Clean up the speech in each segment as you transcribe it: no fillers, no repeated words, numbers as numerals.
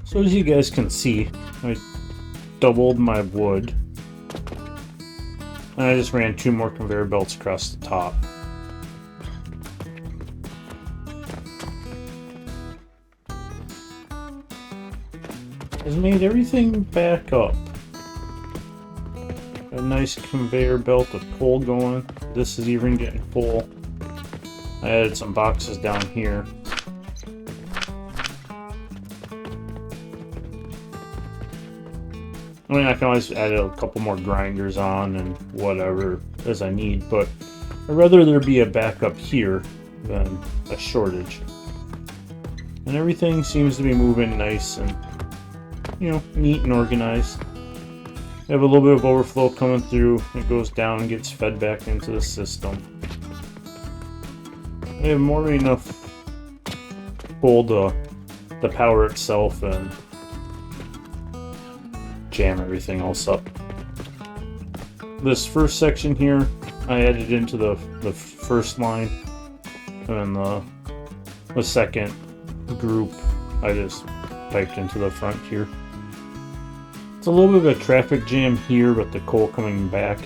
So as you guys can see, I doubled my wood. And I just ran 2 more conveyor belts across the top. Has made everything back up. A nice conveyor belt of coal going. This is even getting full. I added some boxes down here. I mean, I can always add a couple more grinders on and whatever as I need, but I'd rather there be a backup here than a shortage. And everything seems to be moving nice and, you know, neat and organized. I have a little bit of overflow coming through. It goes down and gets fed back into the system. I have more than enough coal to power itself and jam everything else up. This first section here, I added into the first line, and the second group, I just piped into the front here. It's a little bit of a traffic jam here with the coal coming back,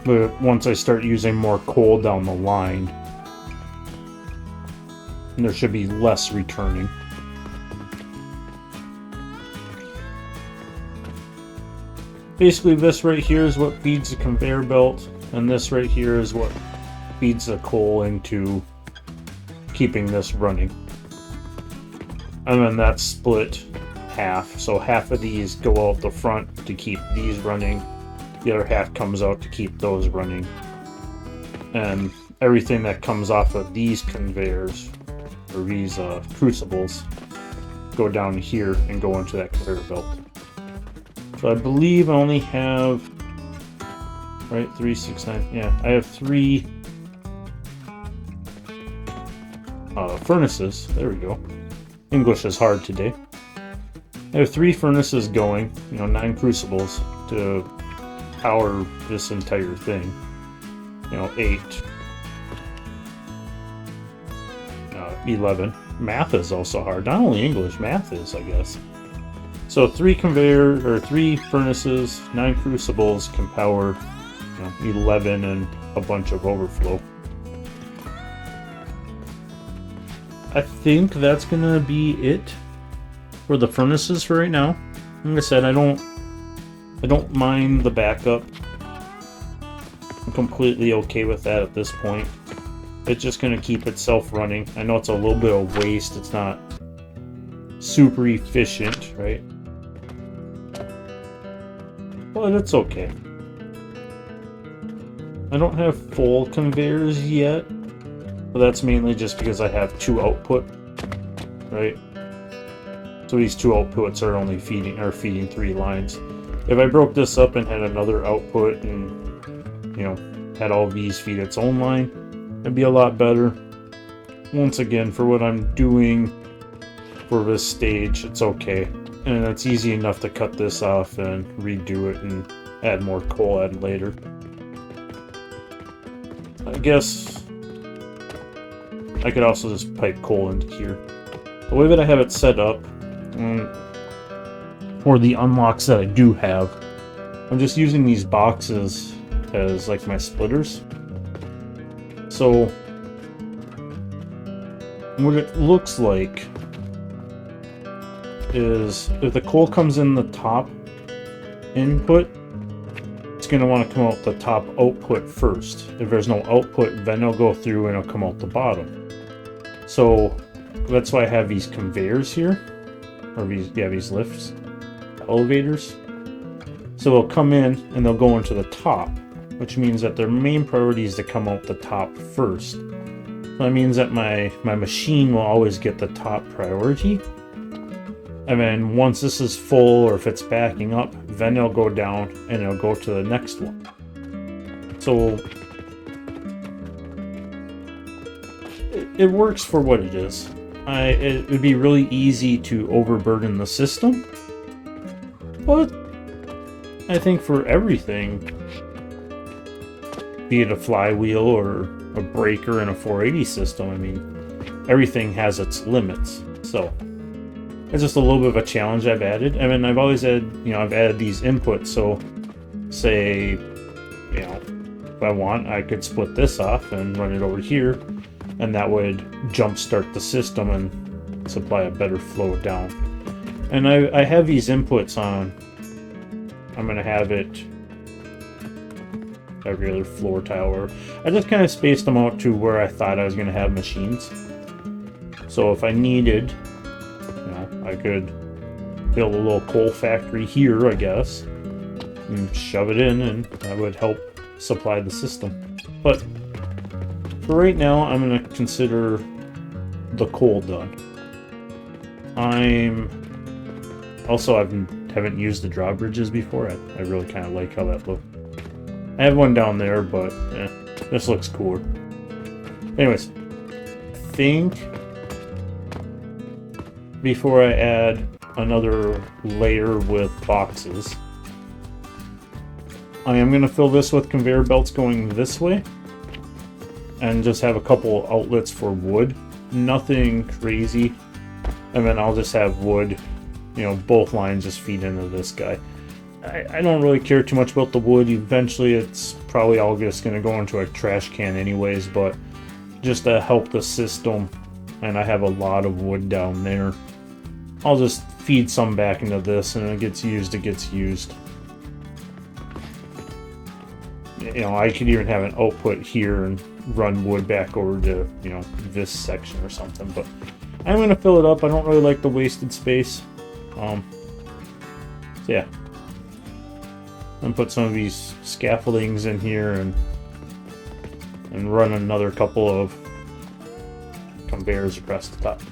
but once I start using more coal down the line, there should be less returning. Basically, this right here is what feeds the conveyor belt, and this right here is what feeds the coal into keeping this running. And then that's split half, so half of these go out the front to keep these running, the other half comes out to keep those running. And everything that comes off of these conveyors, or these crucibles, go down here and go into that conveyor belt. So I believe I only have, right, 3, 6, 9, yeah, I have 3 furnaces, there we go. English is hard today. I have 3 furnaces going, you know, 9 crucibles to power this entire thing. You know, 8, 11. Math is also hard, not only English, math is, I guess. So 3 furnaces, 9 crucibles can power, you know, 11 and a bunch of overflow. I think that's gonna be it for the furnaces for right now. Like I said, I don't mind the backup. I'm completely okay with that at this point. It's just gonna keep itself running. I know it's a little bit of waste. It's not super efficient, right? But it's okay. I don't have full conveyors yet, but that's mainly just because I have 2 output, right? So these 2 outputs are only feeding 3 lines. If I broke this up and had another output and, you know, had all these feed its own line, it'd be a lot better. Once again, for what I'm doing for this stage, it's okay. And it's easy enough to cut this off and redo it and add more coal added later. I guess I could also just pipe coal into here. The way that I have it set up, for the unlocks that I do have, I'm just using these boxes as like my splitters. So what it looks like is if the coal comes in the top input, it's going to want to come out the top output first. If there's no output, then it'll go through and it'll come out the bottom. So that's why I have these conveyors here, or these lifts, elevators. So they'll come in and they'll go into the top, which means that their main priority is to come out the top first. So that means that my machine will always get the top priority. And then once this is full, or if it's backing up, then it'll go down and it'll go to the next one. So it works for what it is. It would be really easy to overburden the system, but I think for everything, be it a flywheel or a breaker in a 480 system, I mean, everything has its limits. So It's just a little bit of a challenge I've added. I mean, I've always had, I've added these inputs. So, say, if I want, I could split this off and run it over here, and that would jumpstart the system and supply a better flow down. And I have these inputs on. I'm gonna have it every other floor tile, or I just kind of spaced them out to where I thought I was gonna have machines. So if I needed, I could build a little coal factory here, I guess, and shove it in, and that would help supply the system. But for right now, I'm going to consider the coal done. I haven't used the drawbridges before. I really kind of like how that looks. I have one down there, but this looks cooler. Anyways, I think before I add another layer with boxes, I am going to fill this with conveyor belts going this way and just have a couple outlets for wood. Nothing crazy. And then I'll just have wood, both lines just feed into this guy. I don't really care too much about the wood. Eventually it's probably all just going to go into a trash can anyways, but just to help the system, and I have a lot of wood down there, I'll just feed some back into this, and it gets used, I could even have an output here and run wood back over to, this section or something, but I'm going to fill it up. I don't really like the wasted space. So yeah. And put some of these scaffoldings in here and run another couple of conveyors across the top.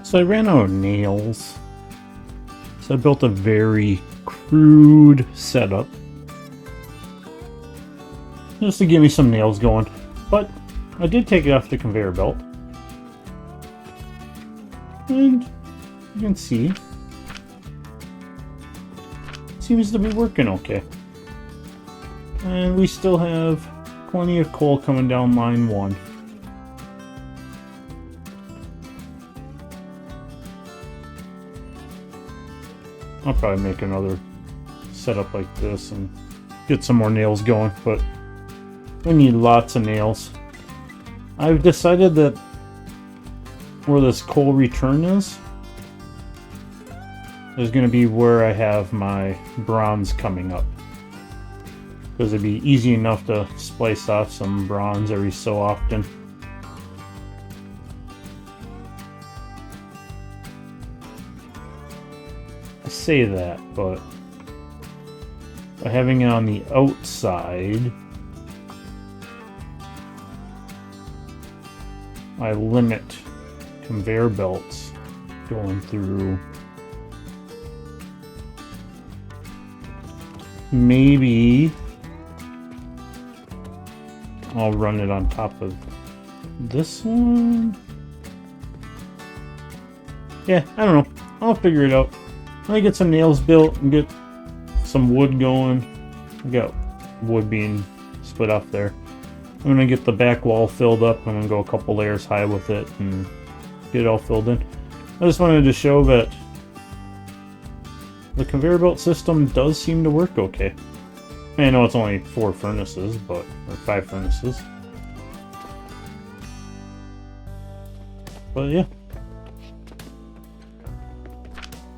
So I ran out of nails, so I built a very crude setup just to give me some nails going, but I did take it off the conveyor belt, and you can see it seems to be working okay. And we still have plenty of coal coming down line 1. I'll probably make another setup like this and get some more nails going, but we need lots of nails. I've decided that where this coal return is going to be where I have my bronze coming up, because it'd be easy enough to splice off some bronze every so often. I say that, but by having it on the outside, I limit conveyor belts going through. Maybe I'll run it on top of this one. Yeah, I don't know. I'll figure it out. Let me get some nails built and get some wood going. We got wood being split off there. I'm gonna get the back wall filled up. I'm gonna go a couple layers high with it and get it all filled in. I just wanted to show that the conveyor belt system does seem to work okay. I know it's only 4 furnaces, or 5 furnaces. But yeah.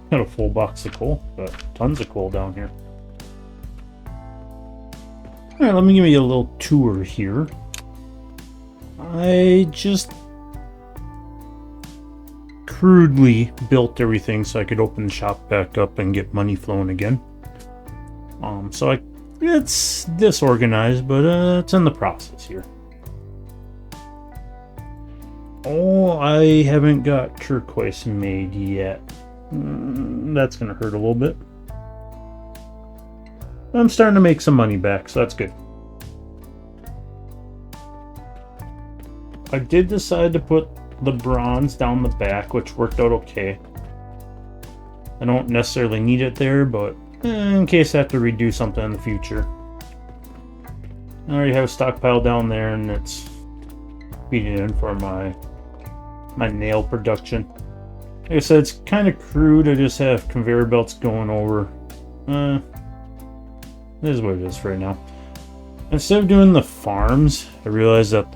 Got a full box of coal. Got tons of coal down here. Alright, let me give you a little tour here. I just crudely built everything so I could open the shop back up and get money flowing again. So it's disorganized, but it's in the process here. Oh, I haven't got turquoise made yet. That's gonna hurt a little bit. I'm starting to make some money back, so that's good. I did decide to put the bronze down the back, which worked out okay. I don't necessarily need it there, but in case I have to redo something in the future. I already have a stockpile down there, and it's feeding in for my nail production. Like I said, it's kind of crude. I just have conveyor belts going over. This is what it is right now. Instead of doing the farms, I realized that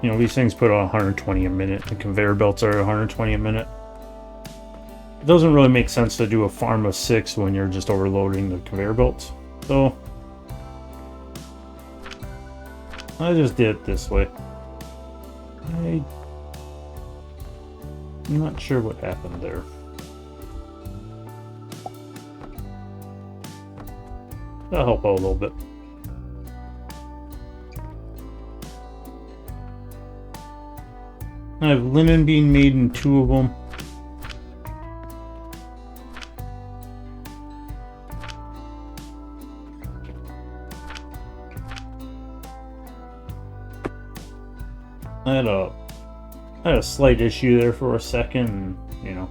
these things put out 120 a minute. The conveyor belts are 120 a minute. It doesn't really make sense to do a farm of 6 when you're just overloading the conveyor belts. So I just did it this way. I'm not sure what happened there. That'll help out a little bit. I have linen being made in 2 of them. I had a slight issue there for a second, you know.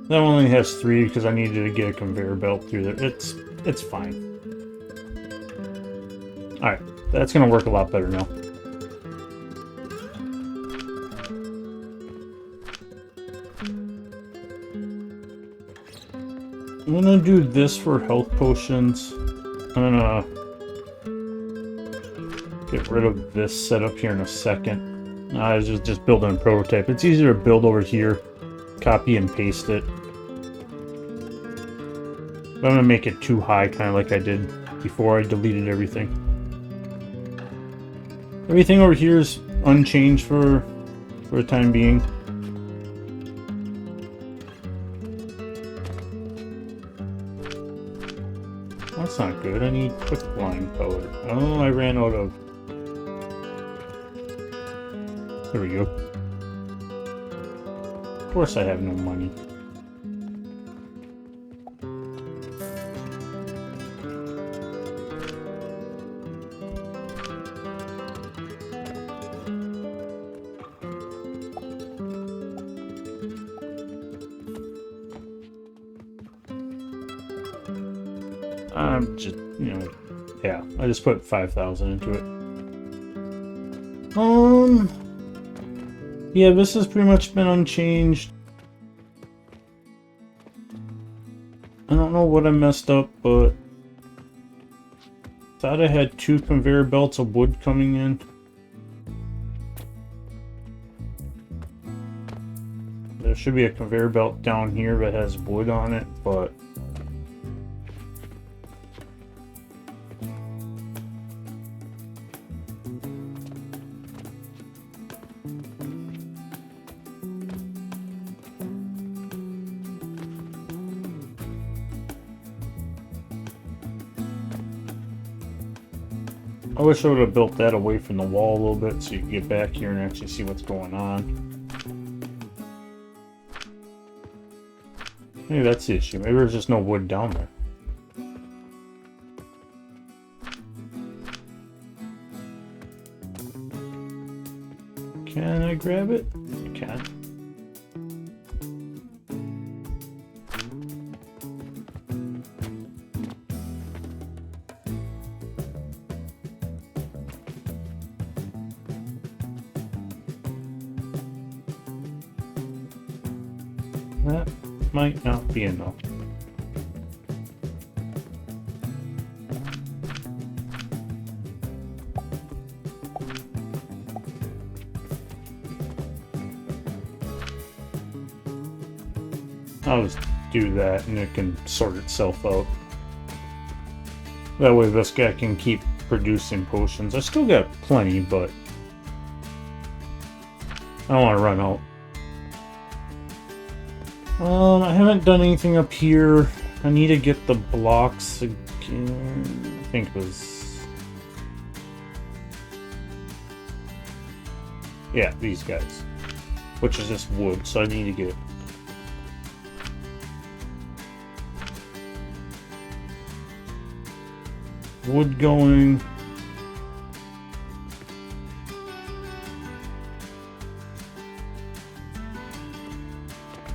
That one only has 3 because I needed to get a conveyor belt through there. It's fine. Alright, that's gonna work a lot better now. I'm gonna do this for health potions. I'm gonna get rid of this setup here in a second. I was just building a prototype. It's easier to build over here, copy and paste it. But I'm gonna make it too high, kind of like I did before I deleted everything. Everything over here is unchanged for the time being. That's not good. I need quick line color. Oh, I ran out of... There we go. Of course I have no money. I'm just, yeah, I just put 5,000 into it. Yeah, this has pretty much been unchanged. I don't know what I messed up, but thought I had 2 conveyor belts of wood coming in. There should be a conveyor belt down here that has wood on it, but I wish I would have built that away from the wall a little bit so you can get back here and actually see what's going on. Maybe that's the issue. Maybe there's just no wood down there. Can I grab it? I can. That might not be enough. I'll just do that and it can sort itself out. That way this guy can keep producing potions. I still got plenty, but I don't want to run out. I haven't done anything up here. I need to get the blocks again. I think it was... yeah, these guys. Which is just wood, so I need to get... wood going.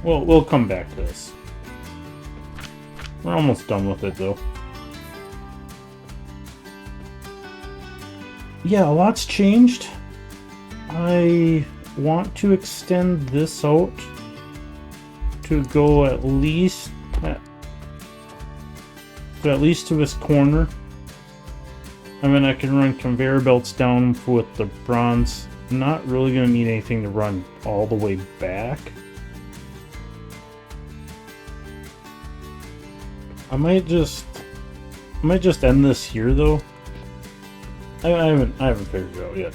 Well, we'll come back to this. We're almost done with it, though. Yeah, a lot's changed. I want to extend this out to go at least to this corner. I mean, I can run conveyor belts down with the bronze. I'm not really going to need anything to run all the way back. I might just end this here though. I haven't figured it out yet.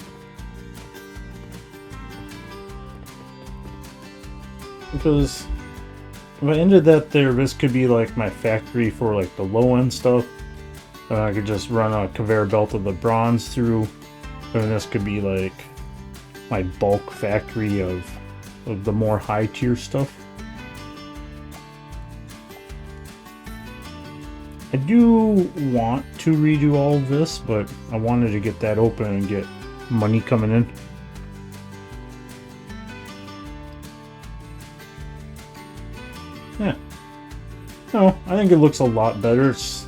Because if I ended that there, this could be like my factory for like the low end stuff. I could just run a conveyor belt of the bronze through, and this could be like my bulk factory of the more high tier stuff. I do want to redo all of this, but I wanted to get that open and get money coming in. Yeah. No, I think it looks a lot better. It's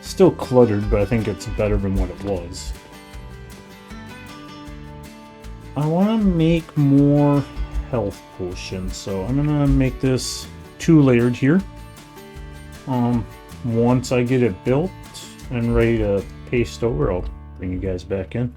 still cluttered, but I think it's better than what it was. I want to make more health potions, so I'm gonna make this 2-layered here. Once I get it built and ready to paste over, I'll bring you guys back in.